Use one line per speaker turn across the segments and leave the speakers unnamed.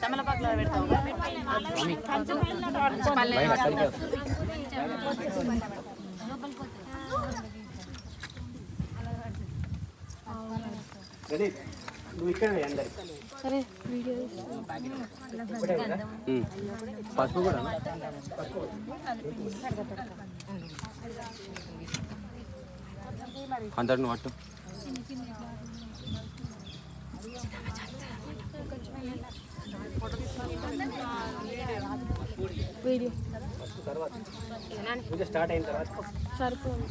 తమలపాకులో పెడతాం నువ్వు ఇక్కడ పసుపు కూడా అంతటి నువ్వు అట్టు వీడియో తర్వాత పూజ స్టార్ట్ అయిన తర్వాత సరిపోదు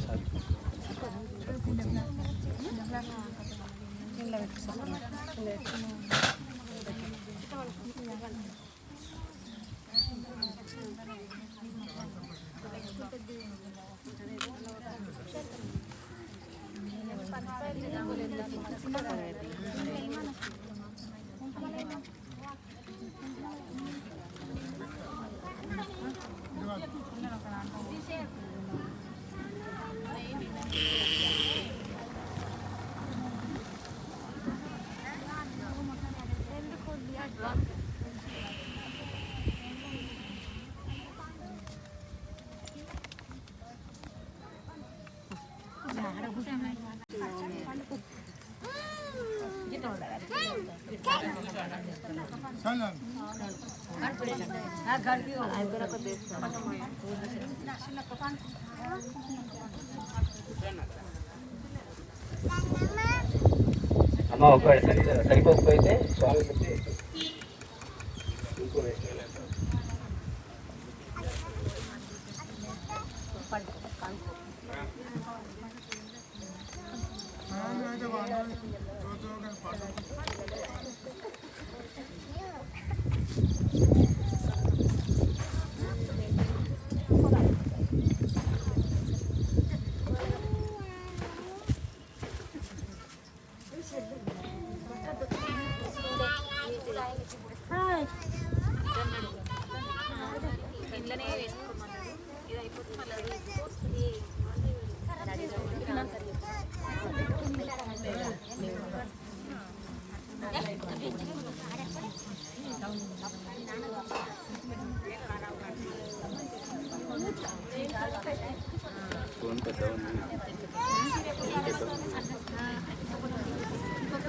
అమ్మ ఒకసారి సరిపోకపోతే స్వామి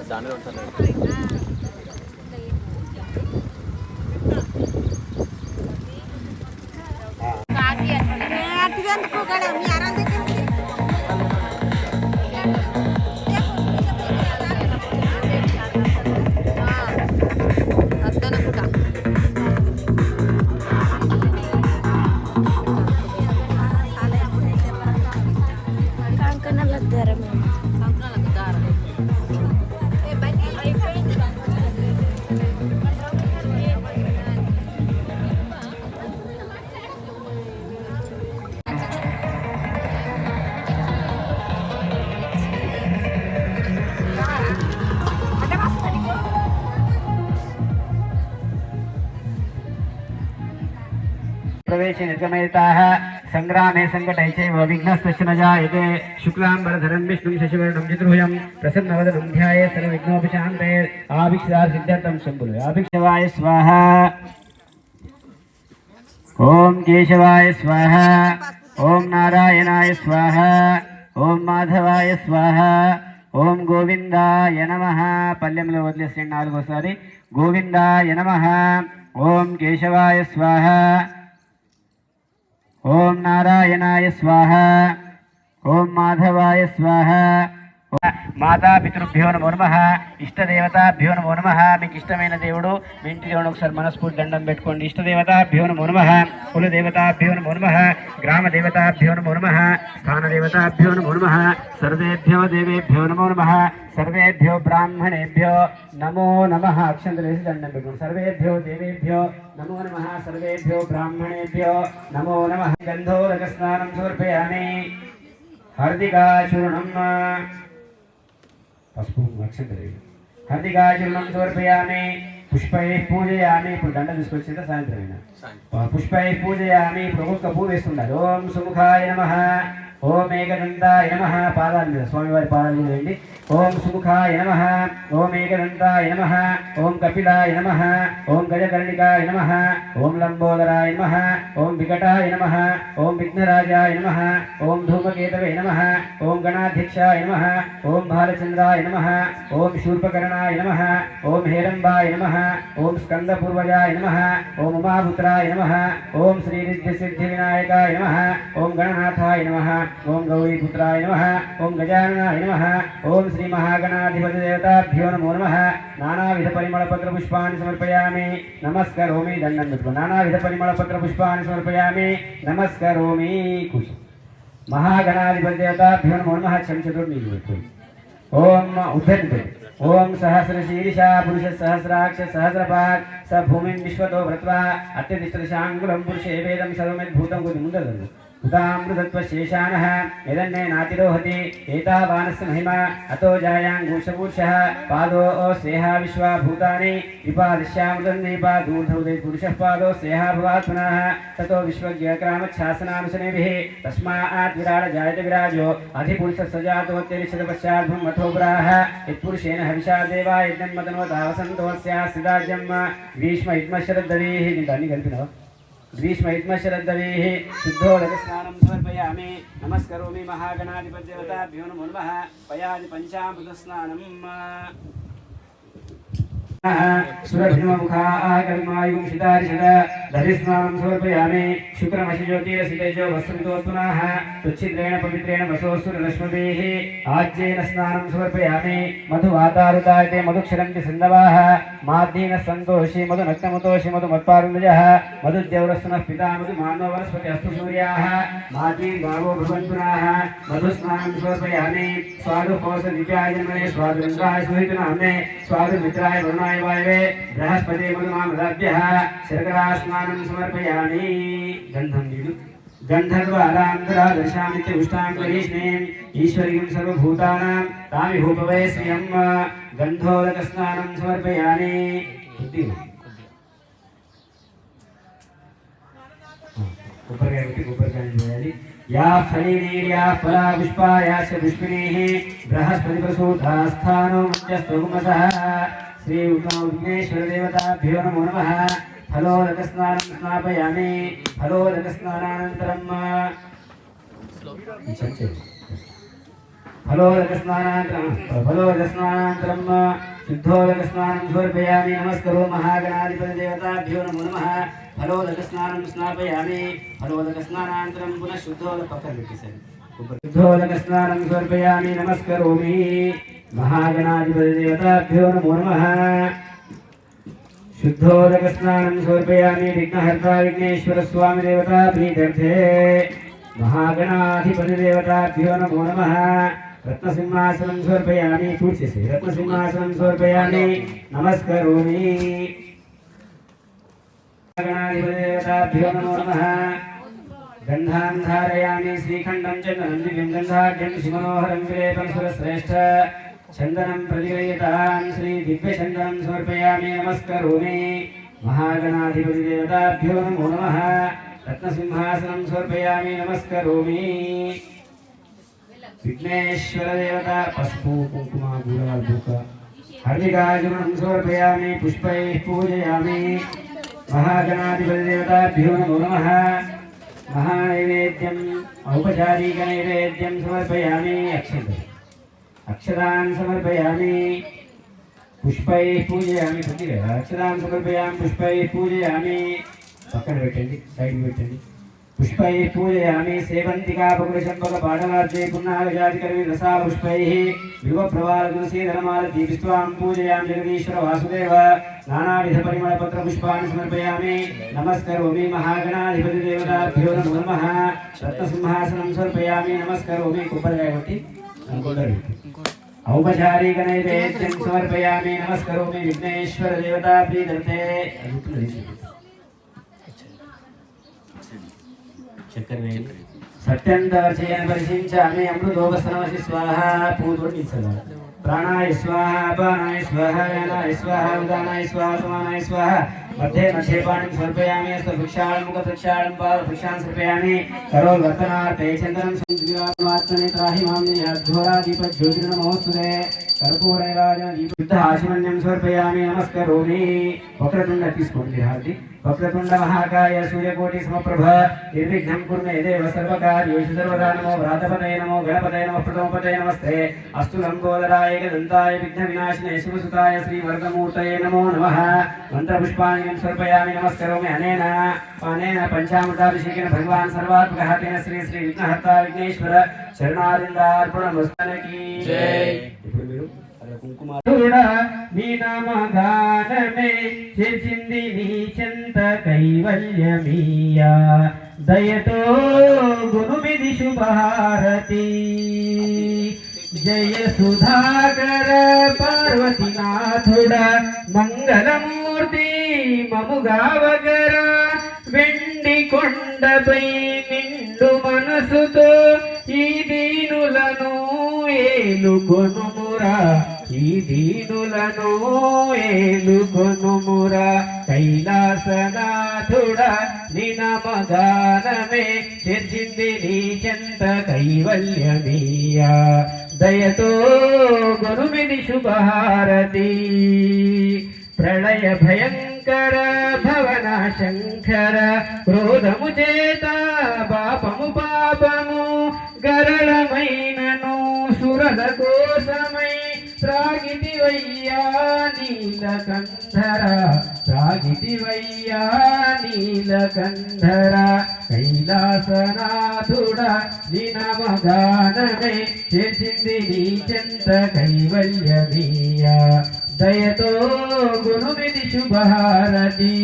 దానిలో प्रवेश निर्गमयिताः संग्रामे संकटैचैव विघ्नस्तस्य न जायते शुक्लाम्बरधरं विष्णुं शशिवर्णं चतुर्भुजं प्रसन्नवदनं ध्यायेत् सर्वविघ्नोपशान्तये आभिक्षासिद्ध्यर्थं शम्भुः आभिक्षवाय स्वाहा ओम केशवाय स्वाहा ओम नारायणाय स्वाहा ओम माधवाय स्वाहा ओम गोविंदाय नमः पल्यंलो वदिलेसंడి నాలుగోసారి गोविंदाय नमः ओम केशवाय स्वाहा ओम नारायणाय स्वाहा ओम माधवाय स्वाहा माता पितृभ्यो नमो नमः इष्टदेवताभ्यो नमो नमः మీకు ఇష్టమైన దేవుడు మీ ఇంటి దేవుడు ఒకసారి మనస్ఫూర్తి దండం పెట్టుకోండి ఇష్టదేవతాభ్యో నమో నమః కులదేవతాభ్యో నమో నమః గ్రామదేవతాభ్యో నమో నమః స్థానదేవతాభ్యో నమో నమః సర్వేభ్యో దేవేభ్యో నమో నమః सर्वेभ्यो ब्राह्मणेभ्यो नमो नमः अक्षंतलेసి దండం పెట్టుకోండి सर्वेभ्यो देवेभ्यो नमो नमः सर्वेभ्यो ब्राह्मणेभ्यो नमो नमः गंधोदकस्नानं समर्पयामि हर्दिकाचूर्णं पशुपुं अक्षंतलेసి హర్దికాచూర్ణం సమర్పయామి పుష్పైః పూజయామి. ఇప్పుడు దండ తీసుకొచ్చిందా సాయంత్రమైనా పుష్పైః పూజయామి. ఇప్పుడు ఒక్కొక్క పువ్వు వేస్తున్నారు. ఓం సుముఖాయ నమః, ఓం ఏకదంతాయ నమః. పాదాల మీద స్వామివారి పాదాల మీద వేయండి. ఓం సుముఖాయ నమః, ఓం ఏకదంతాయ నమః, ఓం కపిలాయ నమః, ఓం గజకర్ణికాయ నమః, ఓం లంబోదరాయ నమః, ఓం వికటాయ నమః, ఓం విఘ్నరాజాయ నమః, ఓం ధూమకేతవే నమః, ఓం గణాధ్యక్షాయ నమః, ఓం బాలచంద్రాయ నమః, ఓం శూర్పకర్ణాయ నమః, ఓం హేరంబాయ నమః, ఓం స్కందపూర్వజాయ నమః, ఓం ఉమాపుత్రాయ నమః, ఓం శ్రీరిద్ధిసిద్ధివినాయకాయ నమః, ఓం గణనాథాయ నమః, ఓం గౌరీపుత్రాయ నమః, ఓం గజాననాయ నమః, ఓం శ్రీ మహాగణాధిపతి దేవతాభ్యో నమో నమః. నానావిధ పరిమళపత్ర పుష్పాన్ని సమర్పయామి. నమస్కరోమి. దండం పెట్టుకో. నానావిధ పరిమళపత్ర పుష్పాన్ని సమర్పయామి. నమస్కరోమి. కూర్చో. మహాగణాధిపతి దేవతాభ్యో నమో నమః. చంచతుర్ని పెట్టుకోండి. ఓం ఉద్ధరించండి. ఓం సహస్రశీర్షా పురుష సహస్రాక్ష సహస్రపాక్ స భూమిం విశ్వతో భృత్వా అత్యతిష్టశాంగులం పురుషే వేదం సర్వమిద్భూతం. కొద్ది ముందరు ఉదామృతత్వశేషానః యదన్నే నాతిరోహతి ఏతావానస్య మహిమా అతో జాయాంగూషపూర్షः పాదో స్నేహ విశ్వా భూతాని విపాదిశ్యామృతన్నిపాదూర్ధౌదే పురుషः పాదో స్నేహ భవాత్మనః తతో విశ్వజ్ఞక్రామఛాసనానుశనేభిः తస్మాత్ విరాడ జాయత విరాజో అధిపురుషः సజాతోత్తిరిశతపశ్చాద్భుం మఠోపురాः యత్పురుషేణ హవిషా దేవా యజ్ఞన్మతనోతావసంతోస్యాస్తిదాజ్యం గ్రీష్మ యుగ్మశరద్దవీః. దీంట్లో అన్ని కలిపినవా? గ్రీష్మయుగ్మశరద్దవీః శుద్ధోదకస్నానం సమర్పయామి. నమస్కరోమి. మహాగణాధిపతి దేవతాభ్యో నమో నమః. పయాది పంచామృతస్నానం. సురభిముఖాగర్మాయుంషితారిషదరిస్నానం సమర్పయామి. శుక్రమశిజ్యోతిరసితేజో వస్త్రమితోత్పునః తుచ్చిద్రేణ పవిత్రేణ వసోసురలక్ష్మీభిः ఆజ్యేన స్నానం సమర్పయామి. మధువాతారుతాయతే మధుక్షరంతి సింధవాः మాద్దీన సంతోషి మధునక్తముతోషి మధుమత్పారుజः మధుద్యౌరస్తునః పితా మధుమానో వనస్పతి అస్తు సూర్యాः మాద్దీ గావో భవంతునాः. మధుస్నానం సమర్పయామి. స్వాదు పౌస దివ్యాయన్మనే స్వాదు ఇంద్రాయ సుహితునామ్నే స్వాదు మిత్రాయ వరుణాయ వాయవే బృహస్పతి మధుమామదాభ్యः శర్కరాస్నానం సమర్పయామి. గంధం నీడు గంధర్వారాంతరాదర్శామిత్య ఉష్టాంగరీష్ణీం ఈశ్వరీం సర్వభూతానాం తామిభూపవే శ్రియం. గంధోదకస్నానం సమర్పయామి. కొబ్బరికాయ చేయాలి. యా ఫలీనీర్యా ఫలా పుష్పాయాశ పుష్పిణీః బృహస్పతి ప్రసూతాస్థానో మధ్యస్థోమసః. శ్రీ విఘ్నేశ్వర దేవతాభ్యో నమో నమః. ఫలోదకస్నానం స్నాపయామి. ఫలోదకస్నానానంతరం ఫలోదకస్నానానంతరం శుద్ధోదకస్నానం సమర్పయామి. నమస్కరో మహాగణాధిపతి దేవతాభ్యో నమో నమః. ఫలోదకస్నానం స్నాపయామి. ఫలోదకస్నానానంతరం పునః శుద్ధోదకస్నానం సమర్పయామి. నమస్కరోమి. మహాగణాధిపతి దేవతాభ్యో నమో నమః. శుద్ధోదకస్నానం సమర్పయామి. విఘ్నహర్తా విఘ్నేశ్వర స్వామి దేవతా ప్రీత్యర్థే మహాగణాధిపతి దేవతాభ్యో నమో నమః. రత్నసింహాసనం సమర్పయామి. చూసేసి రత్నసింహాసనం సమర్పయామి. నమస్కరోమి. మహాగణాధిపతి దేవతాభ్యో నమో నమః. గంధాన్ ధారయామి. శ్రీఖండం చందనం దివ్యం గంధాఢ్యం శివనోహరం విలేపం సురశ్రేష్ఠ చందనం ప్రతిగృహ్యతాం. శ్రీ దివ్యచందనం సమర్పయామి. నమస్కరోమి. మహాగణాధిపతి దేవతాభ్యో నమో నమః. రత్నసింహాసనం సమర్పయామి. నమస్కరోమి. విఘ్నేశ్వర దేవత పసుపు కుంకుమ గూడవాల హర్దికాచూర్ణం సమర్పయామి. పుష్పైః పూజయామి. మహాగణాధిపతి దేవతాభ్యో నమో నమః. మహానైవేద్యం ఔపచారిక నైవేద్యం సమర్పయామి. అక్షరాన్ సమర్పయామి. పుష్పైః పూజయామి. అక్షరాన్ సమర్పయామి. పుష్పైః పూజయామి. పక్కన పెట్టండి, సైడ్ పెట్టండి. పుష్పైః పూజయామి. సేవంతికా పకులశంపక పాటలార్జే పున్నాగజాతికర్వి రసా పుష్పైః విలువప్రవాల తులసీధరమాల దీపిస్వాం పూజయామి. జగదీశ్వర వాసుదేవ నానావిధ పరిమళపత్ర పుష్పాన్ని సమర్పయామి. నమస్కరోమి. మహాగణాధిపతి దేవతాభ్యో నమో నమః. రత్నసింహాసనం సమర్పయామి. నమస్కరోమి. కొబ్బరికాయ కొట్టి ఔపచారిక నైవేద్యం సమర్పయామి. నమస్కరోమి. విఘ్నేశ్వర దేవతా ప్రీత్యర్థే చక్కెర సత్యంత వర్షేణ పరిశించామి. అమృతోపస్తనమసి స్వాహ. పూతోటి प्राणाय स्वाहा अपानाय स्वाहा व्यानाय स्वाहा उदानाय स्वाहा समानाय स्वाहा मध्ये मध्ये पाणिं समर्पयामि हस्तवृक्षाणं मुखवृक्षाणं पादवृक्षान् समर्पयामि करोल्वर्तनार्थे चन्दनं संजीवात्मने त्राहि मां नियाद्धोरादीपज्योतिर्नमोऽस्तुते कर्पूरैराजदीपयुक्तहासिमन्यं समर्पयामि नमस्करोमि वक्रतुण्ड तीసుకోండి హారతి वक्रतुण्ड महाकाय सूर्यकोटि समप्रभ निर्विघ्नं कुरु मे देव सर्वकार्येषु सर्वदा नमो व्रातपतये नमो गणपतये नमः प्रथमपतये नमस्ते अस्तु लम्बोदराय एकदन्ताय विघ्नविनाशिने शिवसुताय श्रीवर्गमूर्तये नमो नमः मन्त्रपुष्पाणि समर्पयामि नमस्करोमि अनेन पंचामृताभिषेकेन भगवान् सर्वात्मकः तेन श्री श्री विघ्नहर्ता विघ्नेश्वर शरणारिन्दार्पणमस्तु जय। నీ నామగానమే చేసింది నీ చెంత కైవల్యమీయా దయతో గురుమిది శుభహారతి జయ సుధాకర పార్వతీనాథుడ మంగళమూర్తి మముగావగర వెండి కొండపై నిండు మనసుతో ఈ దీనులను ఏలుకొనుమురా ఈ దీనులను ఏలుకొనుమురా కైలాసనాథుడ నినమగానమే చేర్చింది నీ చెంత కైవల్యమీయా దయతో గురుమిది శుభహారతి ప్రళయ భయంకర భవన శంకర క్రోధము చేత పాపము గరళమైనను సురల కోసమై త్రాగితివయ్యా నీలకంధర త్రాగితివయ్యా నీలకంధర కైలాసనాథుడ నినమగానమే చేసింది నీ చెంత కైవల్యమీయా దయతో గురుమిది శుభహారతి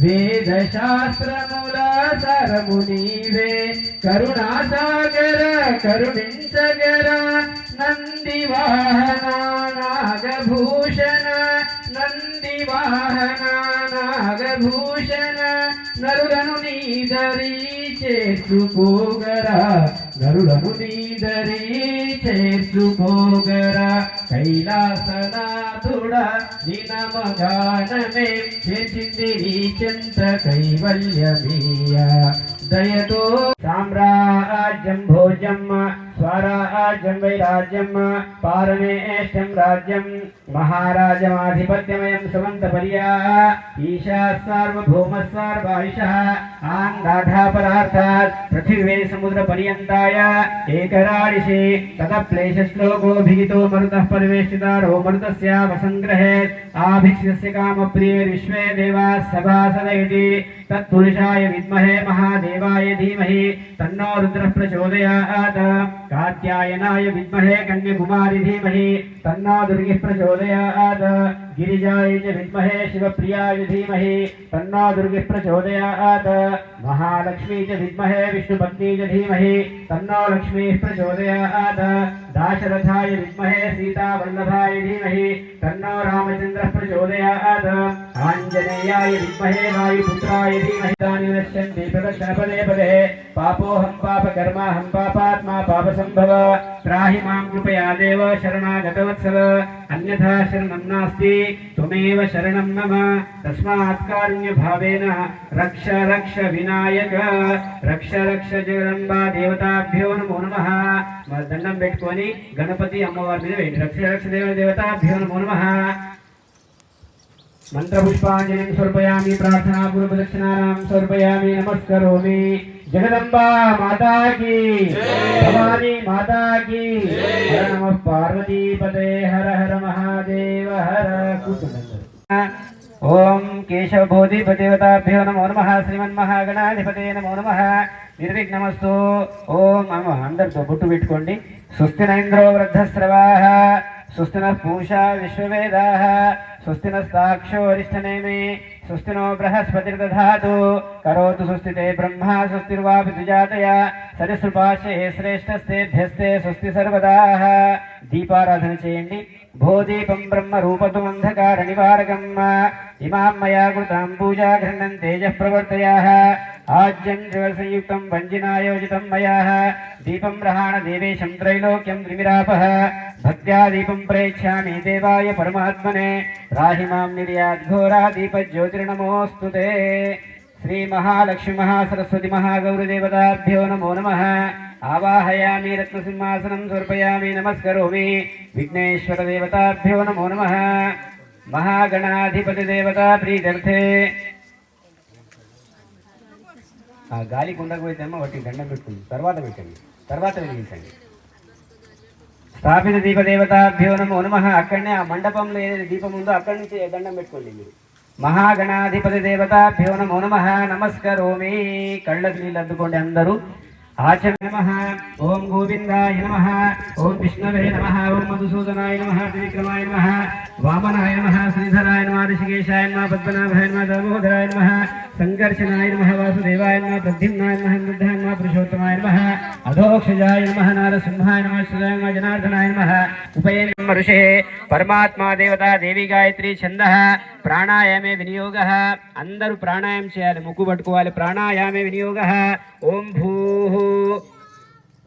వేద శాస్త్రముల సరము నీవే కరుణాసాగర కరుణించగర నంది వాహన నాగభూషణ నంది వాహన నాగభూషణ నరులను నీదరి చేర్చుకోగరా నరులను నీదరి చేర్చుకోగరా కైలాసనాథుడ నినమగానమే చేసింది నీ చెంత కైవల్యమీయా దయతో సామ్రాజ్యం భోజ్యం స్వరాజ్యం వైరాజ్యం పారమేష్టం రాజ్యం మహారాజమాధిపత్యమయం సుమంతపర్యా ఈశా సార్వభౌమ సార్వాయుషః ఆంగాఢాపరార్థాత్ పృథివీ సముద్ర పర్యంతాయ ఏకరాళిషి తదప్లేశశ్లోకోభిహితో మరుతః పరివేష్టితారో మరుతస్య వసంగ్రహే ఆభిక్షస్య కామప్రియే విశ్వే దేవాः సభాసదయతి तत्पुरुषाय विद्महे महादेवाय धीमहि तन्नो रुद्रः प्रचोदयात् कात्यायनाय विद्महे कन्याकुमारी धीमहि तन्नो दुर्गिः प्रचोदयात् गिरिजाय च विद्महे शिवप्रियाय धीमहि तन्नो दुर्गिः प्रचोदयात् महालक्ष्मी च विद्महे विष्णुपत्नी च धीमहि तन्नो लक्ष्मीः प्रचोदयात् दाशरथाय विद्महे सीतावल्लभाय धीमहि तन्नो रामचन्द्रः प्रचोदयात् आञ्जनेयाय विद्महे वायुपुत्राय धीमहि तानि नश्यन्ति प्रदक्षिणपदे पदे पापोऽहं पापकर्माहं पापात्मा पापसम्भव त्राहि मां कृपया देव शरणागतवत्सल अन्यथा शरणं नास्ति त्वमेव शरणं मम तस्मात् कारुण्यभावेन रक्ष रक्ष विनायक रक्ष रक्ष जगदम्बा देवताभ्यो नमो नमः దండం పెట్టుకొని గణపతి అమ్మవారి మీద వేయండి రక్ష రక్ష దేవతాభ్యో నమో నమః మంత్రపుష్పాంజలిం సమర్పయామి ప్రార్థనాపూర్వదక్షిణానాం సమర్పయామి నమస్కరోమి జగదంబా మాతా కీ భవానీ మాతా కీ హర నమః పార్వతీపతే హర హర మహాదేవ హర కూర్చుండండి ఓం కేశవబోధిపతిదేవతాభ్యో నమో నమః శ్రీమన్మహాగణాధిపతే నమో నమః నిర్విఘ్నమస్తు ఓం అందరితో బొట్టు పెట్టుకోండి స్వస్తి నైంద్రో వృద్ధశ్రవాః స్వస్తి నః పూషా విశ్వవేదాః స్వస్తి నస్తాక్షో అరిష్టనేమి స్వస్తి నో బృహస్పతిర్దధాతు కరోతు స్వస్తితే బ్రహ్మా స్వస్తిర్వాపి ద్విజాతయ సరిసృపాశే శ్రేష్టస్తేభ్యస్తే స్వస్తి సర్వదాః దీపారాధన చేయండి భోదీపం బ్రహ్మ రూపతం అంధకార నివారకం ఇమాం మయా కృతాం పూజా గృహ్ణన్ తేజః ప్రవర్తయాః आज्यं त्रिवर्षयुक्तं वञ्जिनायोजितं मया दीपं रहाण देवेशं त्रैलोक्यं त्रिमिरापः भक्त्या दीपं प्रेक्ष्यामि देवाय परमात्मने राहि मां निर्याद्घोरा दीपज्योतिर्नमोऽस्तु ते। श्री महालक्ष्मी महासरस्वती महागौरीदेवताभ्यो नमो नमः। आवाहयामि रत्नसिंहासनं समर्पयामि नमस्करोमि। विघ्नेश्वर देवताभ्यो नमो नमः। महागणाधिपति देवता प्रीत्यर्थे గాలి కుండకపోయితేమో వాటికి దండం పెట్టుకుంది, తర్వాత పెట్టండి, తర్వాత వెలిగించండి. స్థాపిత దీపదేవతాభ్యో నమో నమః. అక్కడనే ఆ మండపంలో ఏదైతే దీపం ఉందో అక్కడి నుంచి దండం పెట్టుకోండి మీరు. మహాగణాధిపతి దేవతాభ్యో నమో నమః. నమస్కరోమి. కళ్ళకు నీళ్ళు అద్దుకోండి అందరూ. आचम नमः। ओम गोविंदाय नमः। ओम विष्णवे नमः। ओम मधुसूदनाय नमः। त्रिविक्रमाय नमः। वामनाय नमः। श्रीधराय नमः। ऋषिकेशाय नमः। पद्मनाभाय नमः। दामोदराय नमः। संकर्षणाय नमः। वासुदेवाय नमः। प्रद्युम्नाय नमः। बुद्धाय नमः। पुरुषोत्तमाय नमः। अधोक्षजाय नमः। नारसिंहाय नमः। श्रीराय नमः। जनार्दनाय नमः। उपयेन ऋषिः परमात्मा देवता देवी गायत्री छंदः प्राणायामे विनियोगः. अंदरू प्राणायाम చేయాలి, ముక్కు పట్టుకోవాలి. ప్రాణాయామే వినియోగः. ఓం భూః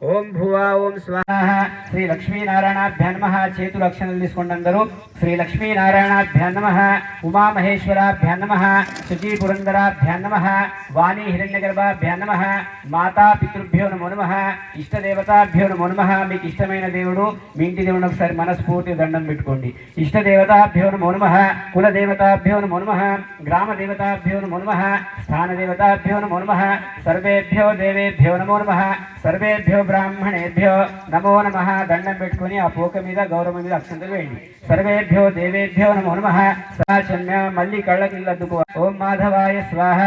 ఓం భువా ఓం స్వాహ. శ్రీ లక్ష్మీనారాయణాభ్యాం నమః. చేతులు అక్షరాలు తీసుకోండి అందరూ. శ్రీ లక్ష్మీనారాయణాభ్యాం నమః. ఉమామహేశ్వరాభ్యాం నమః. శచీ పురందరాభ్యాం నమః. వాణీ హిరణ్యగర్భాభ్యాం నమః. మాతా పితృభ్యో నమో నమః. ఇష్టదేవతాభ్యో నమో నమః. మీకు ఇష్టమైన దేవుడు మీ ఇంటి దేవుడు ఒకసారి మనస్ఫూర్తి దండం పెట్టుకోండి. ఇష్టదేవతాభ్యో నమో నమః. కులదేవతాభ్యో నమో నమః. గ్రామదేవతాభ్యో నమో నమః. స్థానదేవతాభ్యో నమో నమః. సర్వేభ్యో దేవేభ్యో నమో నమః. సర్వేభ్యో బ్రాహ్మణేభ్యో నమో నమః. దండం పెట్టుకొని ఆ పోక మీద గౌరవం మీద అక్షంతలు వేయండి. సర్వేభ్యో దేవేభ్యో నమో నమః. సాచమ్య మళ్ళీ కళ్ళకి ఇల్లద్దుకో. ఓం మాధవాయ స్వాహ.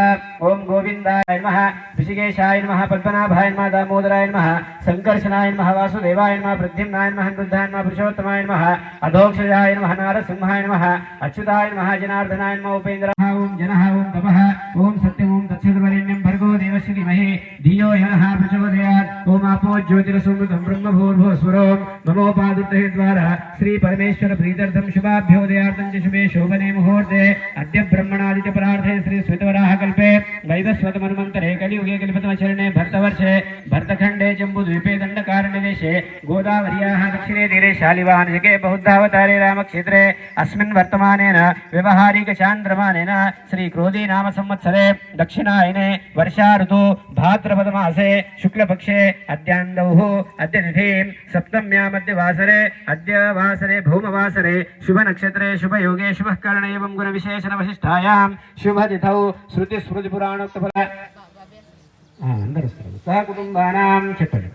ఓం గోవిందాయ నమః. ఋషికేశాయ నమః. పద్మనాభాయ నమః. దామోదరాయ నమః. సంకర్షణాయ నమః. వాసుదేవాయ నమః. ప్రద్యుమ్నాయ నమః. బుద్ధాయ నమః. పురుషోత్తమాయ నమః. అధోక్షజాయ నమః. నారసింహాయ నమః. అచ్యుతాయ నమః. జనార్దనాయ నమః. ఉపేంద్ర ఓం జనః ఓం తపః ఓం సత్యం ఓం తత్సవితుర్వరేణ్యం భర్గో దేవస్య ధీమహి ధియో యనః ప్రచోదయాత్. ఓం आपो ज्योतिरसुमृतं ब्रह्मभूर्भुवस्वरो नमोपादुर्ते द्वारा श्री परमेश्वर प्रीत्यर्थं शुभाभ्योदयार्थं च शुभे शोभने मुहूर्ते अद्य ब्रह्मणादित्य परार्थे श्री स्वेतवराह कल्पे वैवस्वत मन्वन्तरे कलियुगे कलिपतमचरणे भरतवर्षे भरतखण्डे जम्बूद्वीपे दण्डकारण्यदेशे गोदावर्याः दक्षिणे तीरे शालिवाहनजके बहुधावतारे रामक्षेत्रे अस्मिन् वर्तमानेन व्यवहारिकचान्द्रमानेन श्री क्रोधी नाम संवत्सरे दक्षिणायने वर्षा ऋतु भाद्रपदमासे शुक्लपक्षे अद्यान्दौः अद्य तिथिं सप्तम्या मध्यवासरे अद्य वासरे भौमवासरे शुभ नक्षत्रे शुभ योगे शुभ कर्ण एवं गुण विशेषण वशिष्ठायां शुभ तिथौ श्रुति स्मृति पुराणोक्त फल अंदर सह कुटुंबानां చెప్పండి.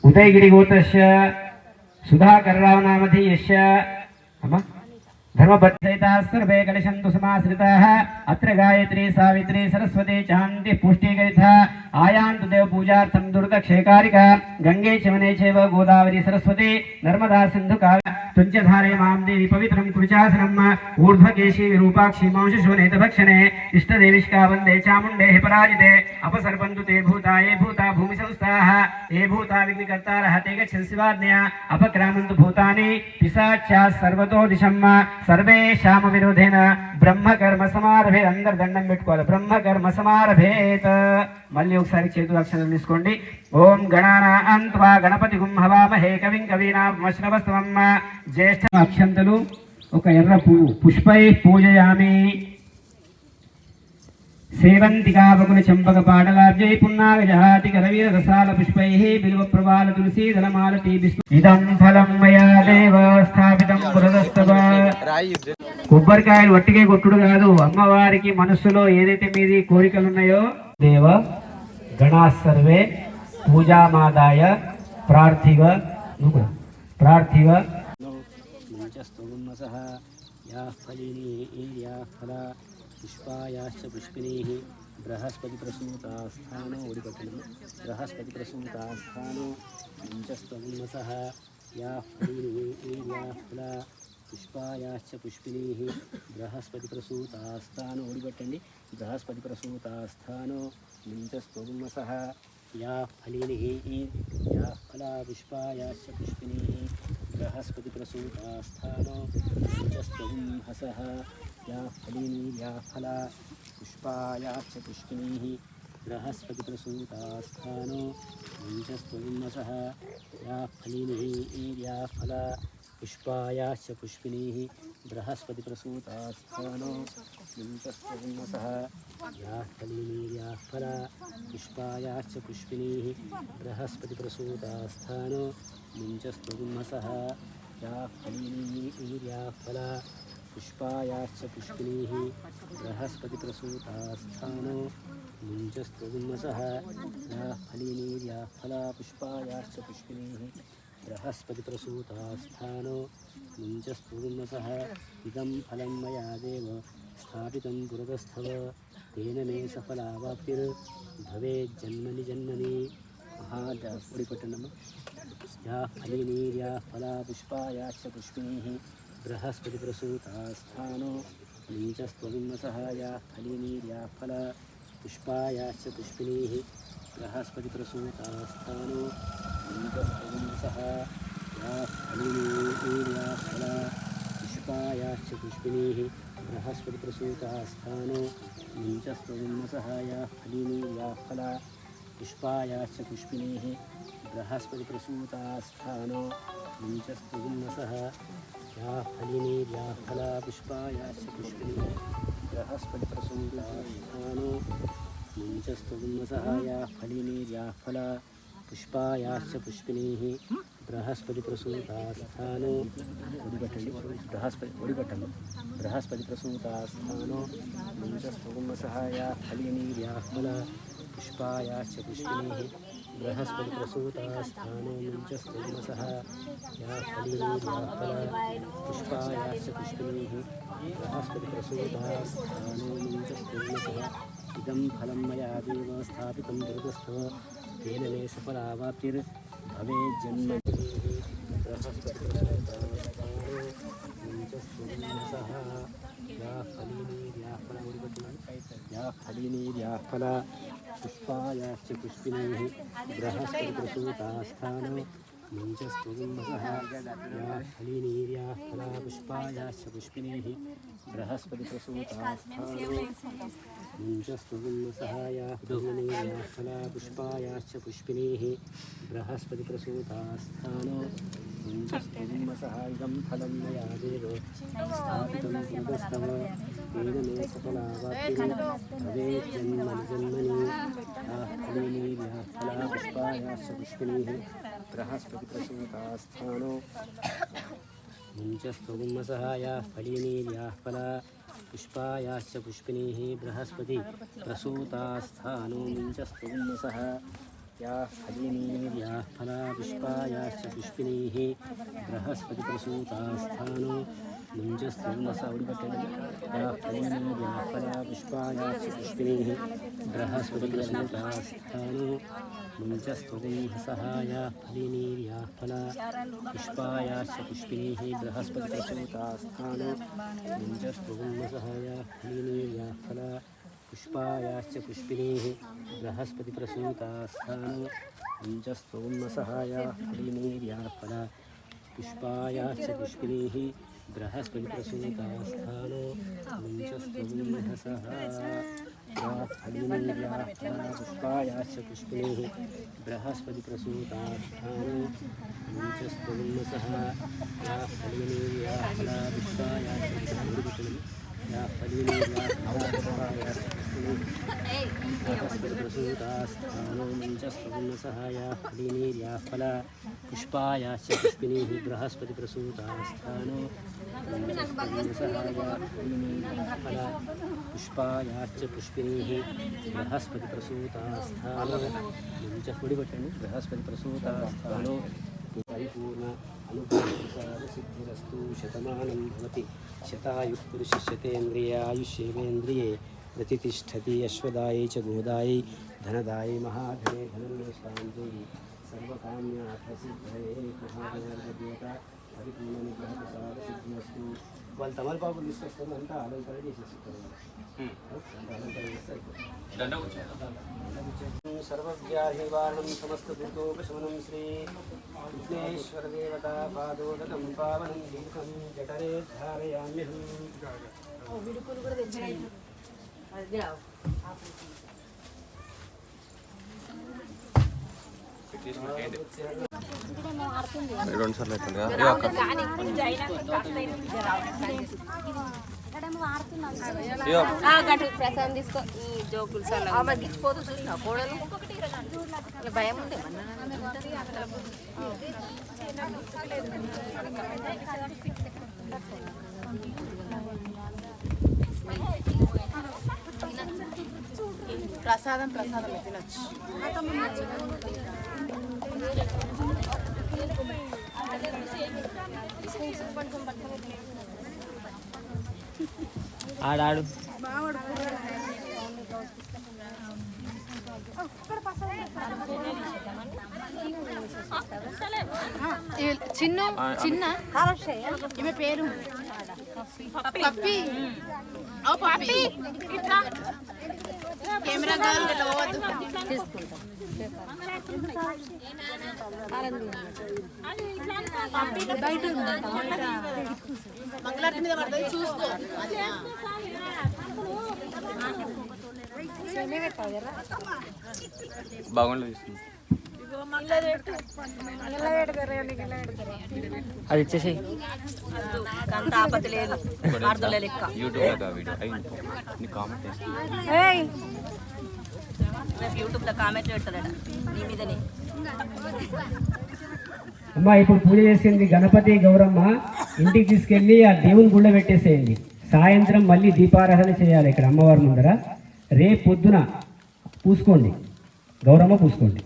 उदयगिरि गोत्रस्य सुधाकर राव नामधेयस्य अम्मा धर्मपद्धतिताः सर्वे कलशन्तु समाश्रिताः. अत्र गायत्री सावित्री सरस्वती चान्ति पुष्टिकरिता आयान्तु देव पूजार्थं दुर्गक्षेकारिका गंगे चमने चैव गोदावरी सरस्वती नर्मदा सिन्धु काव्य तुञ्जधारे मां देवी पवित्रं कुरुचासनम् ऊर्ध्वकेशी विरूपाक्षी मांशशोनेतभक्षणे इष्टदेविष्का वन्दे चामुण्डेः पराजिते अपसर्पन्तु ते भूता ये भूता भूमि संस्थाः ये भूता विघ्नकर्तारः ते गच्छन् शिवाज्ञया अपक्रामन्तु भूतानि पिशाचाः सर्वतो दिशम् सर्वेषां विरोधेन ब्रह्मकर्म समारभे. अंदर దండం పెట్టుకోవాలి. బ్రహ్మకర్మ సమారభేత. మళ్ళీ ఒకసారి చేతుల అక్షరం తీసుకోండి. ఓం గణానాం త్వా గణపతిగుం హవామహే కవిం కవీనామశ్రవస్తమం. జ్యేష్ఠ అక్షంతలు ఒక ఎర్ర పువ్వు పుష్పై పూజయామి. సేవంతికావకుల చంపక పాటలార్జై పున్నాగజహాతి కరవీర రసాల పుష్పైః బిల్వ ప్రవాల తులసీ దళమాలతి విష్ణు ఇదం ఫలం మయా దేవ స్థాపితం పురదస్తవ. కొబ్బరికాయలు వట్టికే కొట్టుడు కాదు, అమ్మవారికి మనస్సులో ఏదైతే మీది కోరికలు ఉన్నాయో దేవ గణా సర్వే పూజామాదాయ ప్రార్థివ ప్రార్థివ पुष्पायाश्च पुष्पिणीः बृहस्पति प्रसूतास्थानो उडिपट्टनं बृहस्पति प्रसूतास्थानो पंचस्तवनसः याः फलीः फला पुष्पायाश्च पुष्पिणीः बृहस्पति प्रसूतास्थानो उडिपट्टंడి बृहस्पति प्रसूतास्थानो पंचस्तवनसः याः फलीः याः फला पुष्पायाश्च पुष्पिणीः बृहस्पति प्रसूतास्थानो पंचस्तवनसः या फलिनी या फला पुष्पायाश्च पुष्पिणीः बृहस्पतिप्रसूतास्थानो मुञ्चस्त्वन्नसः या फलिनी या फला पुष्पायाश्च पुष्पिणीः बृहस्पतिप्रसूतास्थानो मुञ्चस्त्वन्नसः या फलिनी या फला पुष्पायाश्च पुष्पिणीः बृहस्पतिप्रसूतास्थानो मुञ्चस्त्वन्नसः या फलिनी या फला पुष्पायाश्च पुष्पिणीः बृहस्पतिप्रसूतास्थानो मुञ्चस्त्वन्नसः या फलिनी या फला पुष्पायाश्च पुष्पिणीः बृहस्पतिप्रसूतास्थानो मुञ्चस्त्वन्नसः इदं फलं मया देव स्थापितं पुरतस्थव तेन मे सफलावाप्तिर्भवेज्जन्मनि जन्मनि महापुरिपट्टनम् या फलिनी या फला पुष्पायाश्च पुष्पिणीः बृहस्पतिप्रसूतास्थानो मुञ्चस्त्वन्नसः या फलिनी या फला पुष्पायाश्च पुष्पिणीः बृहस्पतिप्रसूतास्थानो मुञ्चस्त्वन्नसः या फलिनी या फला पुष्पायाश्च पुष्पिणीः बृहस्पतिप्रसूतास्थानो मुञ्चस्त्वन्नसः या फलिनी या फला पुष्पायाश्च पुष्पिणीः बृहस्पतिप्रसूतास्थानो मुञ्चस्त्वन्नसः या फलिनी या फला पुष्पायाश्च पुष्पिणीः बृहस्पतिप्रसूतास्थानो मुञ्चस्त्वन्नसः या फलिनी या फला पुष्पायाश्च पुष्पिणीः बृहस्पतिप्रसूतास्थानो बृहस्पतिप्रसूतास्थानो मुञ्चस्त्वन्नसः या फलिनी या फला पुष्पायाश्च पुष्पिणीः बृहस्पतिप्रसूतास्थानो मुञ्चस्त्वन्नसः या फलिनी या फला पुष्पायाश्च पुष्पिणीः बृहस्पतिप्रसूतास्थानो मुञ्चस्त्वन्नसः इदं फलं मया देव स्थापितं दुर्गस्थव तेन मे सफलावाप्तिर्भवेज्जन्मनि बृहस्पतिप्रसूतास्थानो मुञ्चस्त्वन्नसः या फलिनी या फला पुष्पायाश्च पुष्पिणीः बृहस्पतिप्रसूतास्थानो मुञ्चस्त्वन्नसः या फलिनी या फला पुष्पायाश्च पुष्पिणीः बृहस्पतिप्रसूतास्थानो मुञ्चस्त्वन्नसः या फलिनी या फला पुष्पायाश्च पुष्पिणीः बृहस्पतिप्रसूतास्थानो मुञ्चस्त्वन्नसः इदं फलं मया देव स्थापितं पुरतस्तव तेन मे सफलावाप्तिर्भवेज्जन्मनि जन्मनि या फलिनी या फला पुष्पायाश्च पुष्पिणीः बृहस्पतिप्रसूतास्थानो मुञ्चस्त्वन्नसः या फलिनी या फला पुष्पायाश्च पुष्पिणीः बृहस्पतिप्रसूतास्थानो मुञ्चस्त्वन्नसः या फलिनी या फला पुष्पायाश्च पुष्पिणीः बृहस्पतिप्रसूतास्थानो मुञ्चस्त्वन्नसः या फलिनी या फला पुष्पायाश्च पुष्पिणीः बृहस्पतिप्रसूतास्थानो मुञ्चस्त्वन्नसः या फलिनी या फला पुष्पायाश्च पुष्पिणीः बृहस्पतिप्रसूतास्थानो मुञ्चस्त्वन्नसः या फलिनी या फला पुष्पायाश्च पुष्पिणीः बृहस्पतिप्रसूतास्थानो मुञ्चस्त्वन्नसः या फलिनी या फला पुष्पायाश्च पुष्पिणीः बृहस्पतिप्रसूतास्थानो मुञ्चस्त्वन्नसः या फलिनी या फला पुष्पायाश्च पुष्पिणीः बृहस्पतिप्रसूतास्थानो मुञ्चस्त्वन्नसः या फलिनी या फला पुष्पायाश्च पुष्पिणीः या फलिनी या फला पुष्पायाश्च बृहस्पतिप्रसूतास्थानो मुञ्चस्त्वन्नसः या फलिनी या फला पुष्पायाश्च पुष्पिणीः बृहस्पतिप्रसूतास्थानो मुञ्चस्त्वन्नसः या फलिनी या फला पुष्पायाश्च पुष्पिणीः बृहस्पतिप्रसूतास्थानो बृहस्पतिप्रसूतास्थानो परिपूर्ण अनुग्रहसिद्धिरस्तु शतमानं भवति शतायुः पुरुषशतेन्द्रियायुष्येवेन्द्रिये प्रतिष्ठति अश्वदायै च गोदायै धनदायै महाधने धनन्ये स्वान्त्यै सर्वकाम्यार्थसिद्धये महादेवता పరిపూర్ణానుగ్రహప్రసాదసిద్ధిరస్తు. వాళ్ళు తమలపాకులు తీసుకొస్తుంది అంతా అలంకరణ చేసేస్తారు. సర్వవ్యాధినివారణం సమస్తదుర్గోపశమనం శ్రీ విఘ్నేశ్వరదేవతా పాదోదకం పావనం దీర్ఘం జఠరే ధారయామ్యహం.
రెండు సార్లు
ప్రసాదం తీసుకో జోకులు గిచ్చిపోతూ చూసిన కోడలు భయం ఉంటే ప్రసాదం తినచ్చు
ఆడాడు
చిన్న చిన్న ఈమె పేరు పప్పి పప్పి కెమెరా తీసుకుంటాం మంగళారతి మీద పడుతుంది చూసుకో
బాగుండదు
అది ఇచ్చేసి
అంత ఆపత్తి లేదు లెక్క యూట్యూబ్ లో కామెంట్ పెడతాడట నీ మీదనే.
అమ్మా ఇప్పుడు పూజ చేసింది గణపతి గౌరమ్మ ఇంటికి తీసుకెళ్ళి ఆ దేవుని గుళ్ళ పెట్టేసేయండి. సాయంత్రం మళ్ళీ దీపారాధన చేయాలి ఇక్కడ అమ్మవారి ముందర. రేపు పొద్దున పూసుకోండి, గౌరమ్మ పూసుకోండి.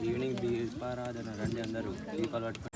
ఈవినింగ్ దీపారాధన రండి అందరూ దీపాలు పట్టుకొని.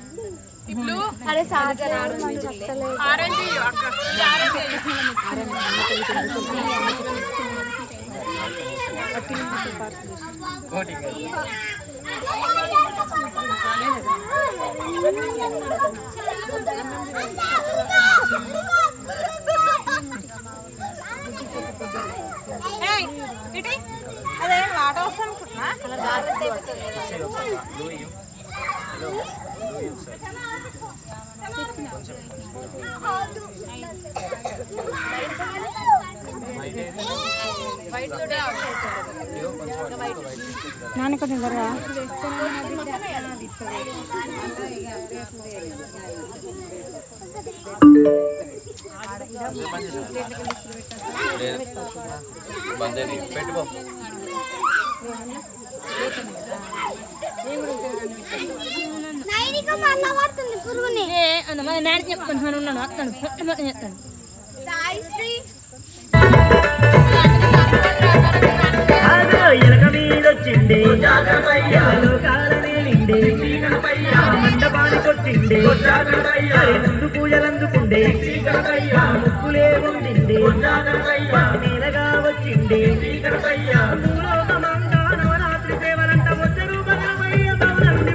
నాన్న కొంచెం త్వరగా
బందేది పెట్టుకో.
చెప్తాను ఉన్నాను అతను చెప్తాను
ఎలక మీదొచ్చిండే మండపానికొచ్చిండే ముందు పూజలందుకుండే ముక్కులే ఉండిండే నేలగా వచ్చిండే నవరాత్రి సేవలంట వచ్చరు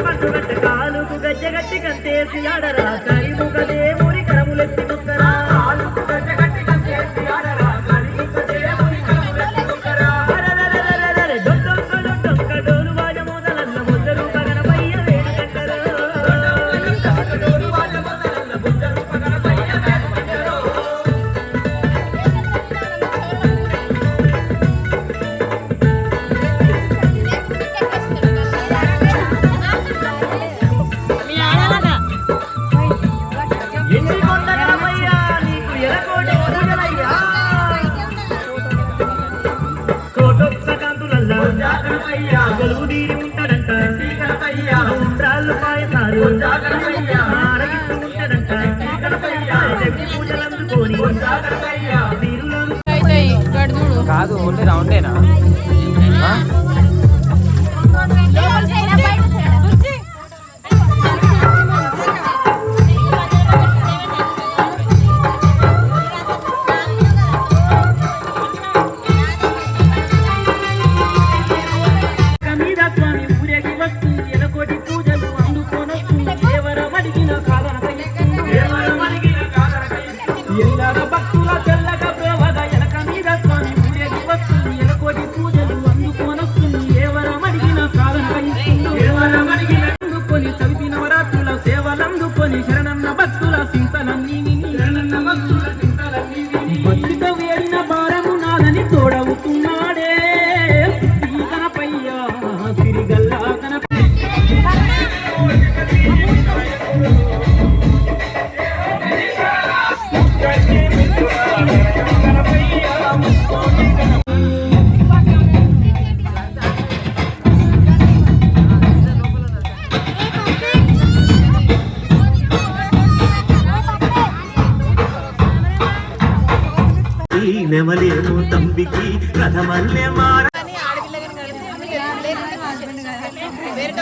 పట్టుగట్ట కాలుకు గజ్జగట్టి కంటేసి ఆడరా కరిముఖ దేవుని కరములెత్తి ముక్కరా
కాదు ఓన్లీ రౌండేనా? శరణన్న భక్తుల సింతనన్నీ
నెమలేమో తంబికి రథమల్లె మార
వేరే